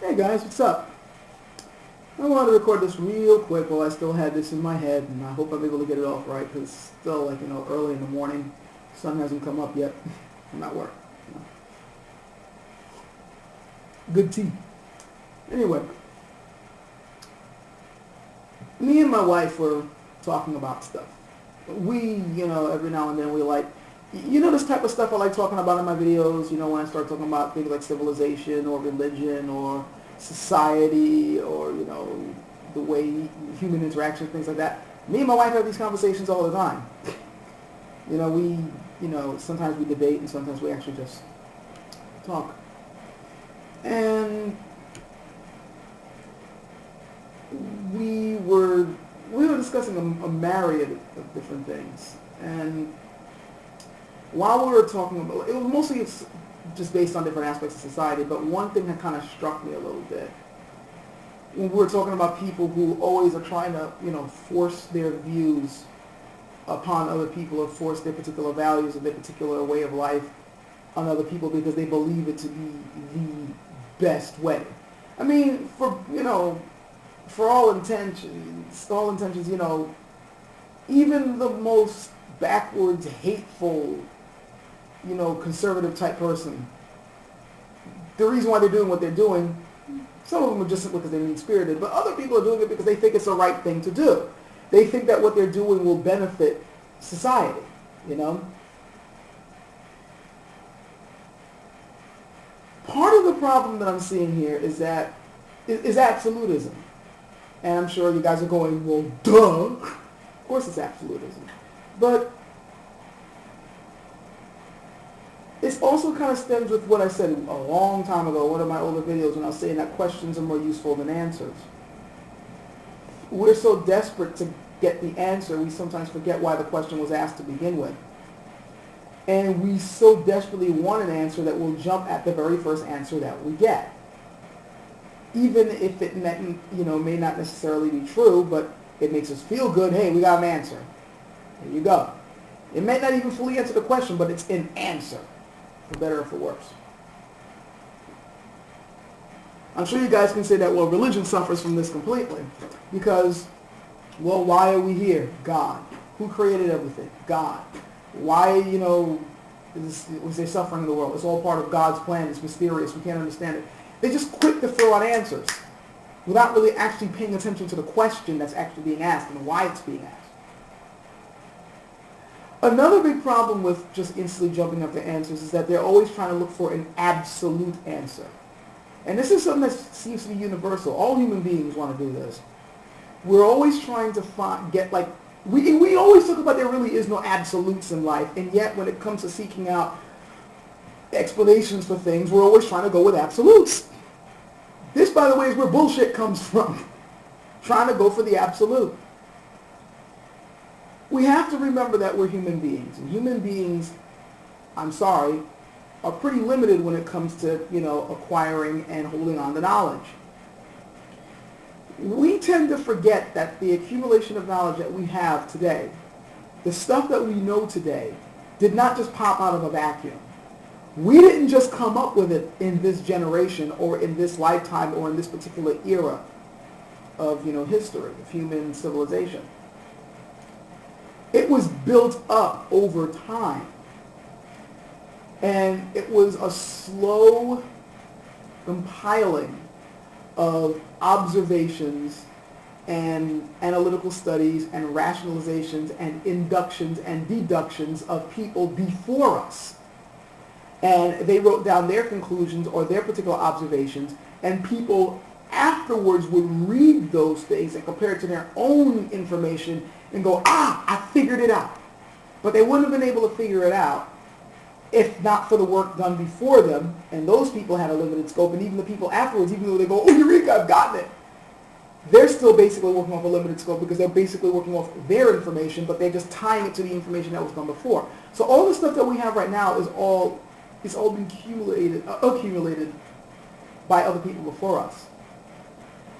Hey guys, what's up? I wanted to record this real quick while I still had this in my head, and I hope I'm able to get it off right because it's still early in the morning. Sun hasn't come up yet. I'm at work. Good tea. Anyway, me and my wife were talking about stuff. We, every now and then we this type of stuff I like talking about in my videos, when I start talking about things like civilization or religion or society or, the way human interaction, things like that. Me and my wife have these conversations all the time. Sometimes we debate and sometimes we actually just talk. And we were discussing a myriad of different things. And while we were talking about, it was mostly just based on different aspects of society, but one thing that kind of struck me a little bit. When we were talking about people who always are trying to, force their views upon other people or force their particular values or their particular way of life on other people because they believe it to be the best way. I mean, for all intentions, even the most backwards, hateful, conservative type person, the reason why they're doing what they're doing, some of them are just because they're mean-spirited, but other people are doing it because they think it's the right thing to do. They think that what they're doing will benefit society, Part of the problem that I'm seeing here is absolutism. And I'm sure you guys are going, well, duh. Of course it's absolutism. But it also kind of stems with what I said a long time ago, one of my older videos, when I was saying that questions are more useful than answers. We're so desperate to get the answer, we sometimes forget why the question was asked to begin with. And we so desperately want an answer that we'll jump at the very first answer that we get. Even if it may not necessarily be true, but it makes us feel good. Hey, we got an answer. There you go. It may not even fully answer the question, but it's an answer, for better or for worse. I'm sure you guys can say that, well, religion suffers from this completely because, well, why are we here? God. Who created everything? God. Why, was there suffering in the world? It's all part of God's plan. It's mysterious. We can't understand it. They just quick to throw out answers without really actually paying attention to the question that's actually being asked and why it's being asked. Another big problem with just instantly jumping up to answers is that they're always trying to look for an absolute answer. And this is something that seems to be universal. All human beings want to do this. We're always trying to we always talk about there really is no absolutes in life, and yet when it comes to seeking out explanations for things, we're always trying to go with absolutes. This, by the way, is where bullshit comes from. Trying to go for the absolute. We have to remember that we're human beings. And human beings, I'm sorry, are pretty limited when it comes to, acquiring and holding on to knowledge. We tend to forget that the accumulation of knowledge that we have today, the stuff that we know today, did not just pop out of a vacuum. We didn't just come up with it in this generation or in this lifetime or in this particular era of, history, of human civilization. It was built up over time. And it was a slow compiling of observations and analytical studies and rationalizations and inductions and deductions of people before us. And they wrote down their conclusions or their particular observations, and people afterwards would read those things and compare it to their own information and go, I figured it out. But they wouldn't have been able to figure it out if not for the work done before them, and those people had a limited scope, and even the people afterwards, even though they go, oh, Eureka, I've gotten it, they're still basically working off a limited scope because they're basically working off their information, but they're just tying it to the information that was done before. So all the stuff that we have right now is all been accumulated by other people before us.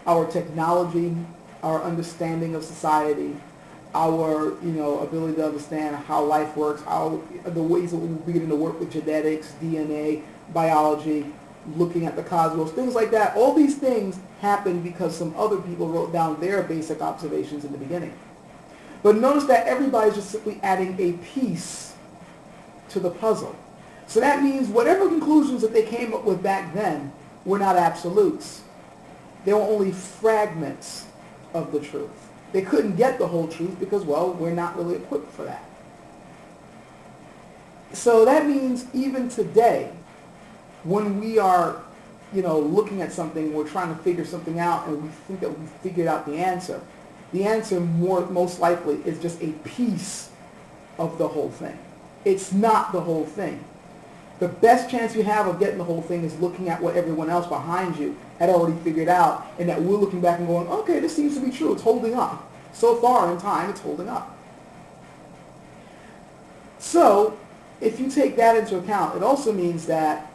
Our technology, our understanding of society, our ability to understand how life works, the ways that we're beginning to work with genetics, DNA, biology, looking at the cosmos, things like that. All these things happened because some other people wrote down their basic observations in the beginning. But notice that everybody's just simply adding a piece to the puzzle. So that means whatever conclusions that they came up with back then were not absolutes. They were only fragments of the truth. They couldn't get the whole truth because, well, we're not really equipped for that. So that means even today, when we are, looking at something, we're trying to figure something out, and we think that we figured out the answer most likely is just a piece of the whole thing. It's not the whole thing. The best chance you have of getting the whole thing is looking at what everyone else behind you had already figured out, and that we're looking back and going, okay, this seems to be true. It's holding up. So far in time, it's holding up. So if you take that into account, it also means that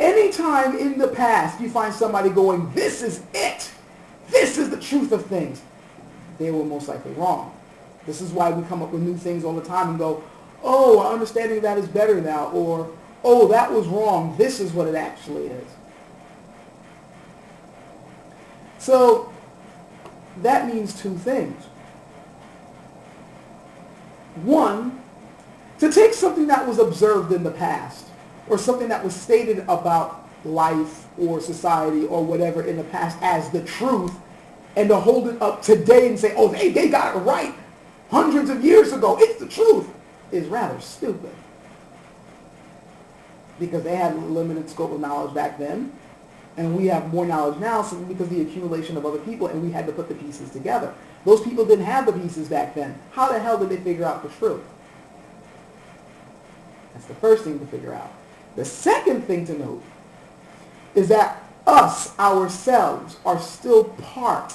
anytime in the past you find somebody going, this is it, this is the truth of things, they were most likely wrong. This is why we come up with new things all the time and go, oh, our understanding of that is better now, or, oh, that was wrong, this is what it actually is. So that means two things. One, to take something that was observed in the past, or something that was stated about life or society or whatever in the past as the truth, and to hold it up today and say, oh, they got it right hundreds of years ago, it's the truth, is rather stupid. Because they had a limited scope of knowledge back then, and we have more knowledge now simply because of the accumulation of other people, and we had to put the pieces together. Those people didn't have the pieces back then. How the hell did they figure out the truth? That's the first thing to figure out. The second thing to note is that us, ourselves, are still part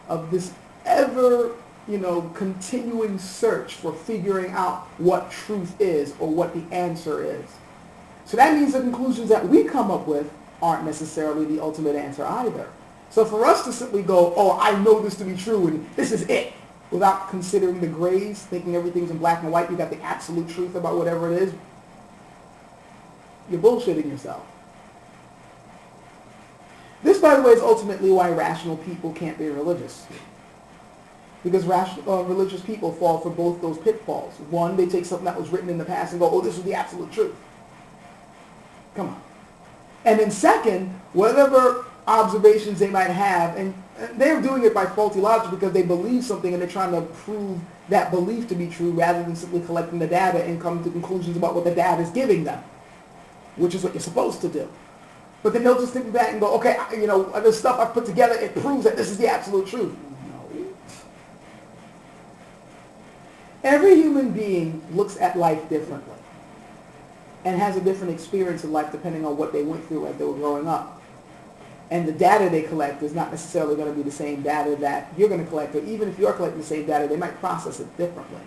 of this ever, continuing search for figuring out what truth is or what the answer is. So that means the conclusions that we come up with aren't necessarily the ultimate answer either. So for us to simply go, oh, I know this to be true and this is it, without considering the grays, thinking everything's in black and white, you got the absolute truth about whatever it is, you're bullshitting yourself. This, by the way, is ultimately why rational people can't be religious. Because religious people fall for both those pitfalls. One, they take something that was written in the past and go, oh, this is the absolute truth. Come on. And then second, whatever observations they might have, and they're doing it by faulty logic because they believe something and they're trying to prove that belief to be true rather than simply collecting the data and coming to conclusions about what the data is giving them, which is what you're supposed to do. But then they'll just think back and go, okay, the stuff I've put together, it proves that this is the absolute truth. No. Every human being looks at life differently and has a different experience of life depending on what they went through as they were growing up. And the data they collect is not necessarily going to be the same data that you're going to collect, or even if you're collecting the same data, they might process it differently.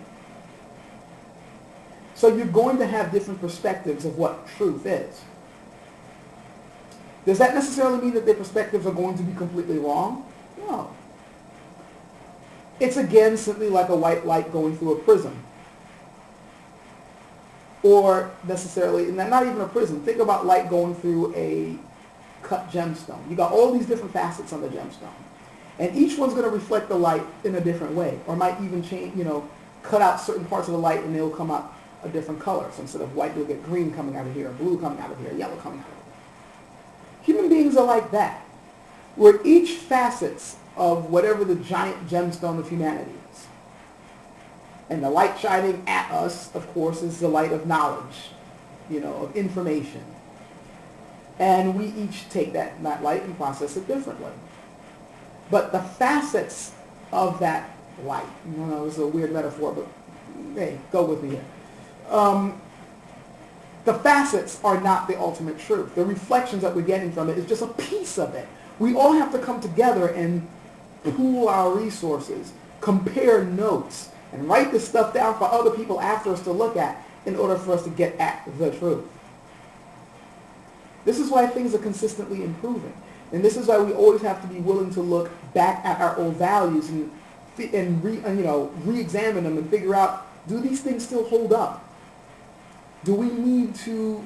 So you're going to have different perspectives of what truth is. Does that necessarily mean that their perspectives are going to be completely wrong? No. It's again simply like a white light going through a prism. Or necessarily, not even a prism. Think about light going through a cut gemstone. You got all these different facets on the gemstone. And each one's going to reflect the light in a different way. Or might even change, cut out certain parts of the light and they'll come out a different color. So instead of white, you'll get green coming out of here, blue coming out of here, yellow coming out of here. Human beings are like that, where each facets of whatever the giant gemstone of humanity is. And the light shining at us, of course, is the light of knowledge, of information. And we each take that light and process it differently. But the facets of that light, this is a weird metaphor, but hey, go with me here. The facets are not the ultimate truth. The reflections that we're getting from it is just a piece of it. We all have to come together and pool our resources, compare notes, and write this stuff down for other people after us to look at in order for us to get at the truth. This is why things are consistently improving. And this is why we always have to be willing to look back at our old values and re-examine them and figure out, do these things still hold up? Do we need to,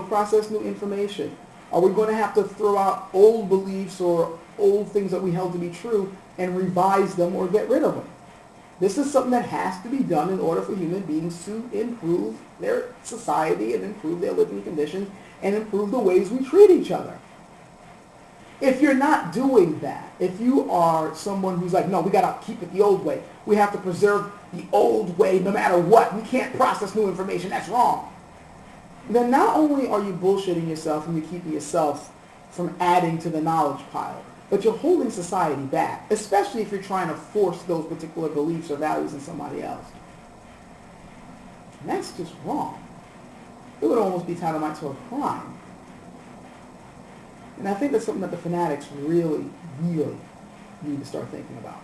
process new information? Are we going to have to throw out old beliefs or old things that we held to be true and revise them or get rid of them? This is something that has to be done in order for human beings to improve their society and improve their living conditions and improve the ways we treat each other. If you're not doing that, if you are someone who's like, no, we got to keep it the old way. We have to preserve the old way no matter what. We can't process new information. That's wrong. Then not only are you bullshitting yourself and you're keeping yourself from adding to the knowledge pile, but you're holding society back, especially if you're trying to force those particular beliefs or values in somebody else. And that's just wrong. It would almost be tantamount to a crime. And I think that's something that the fanatics really, really need to start thinking about.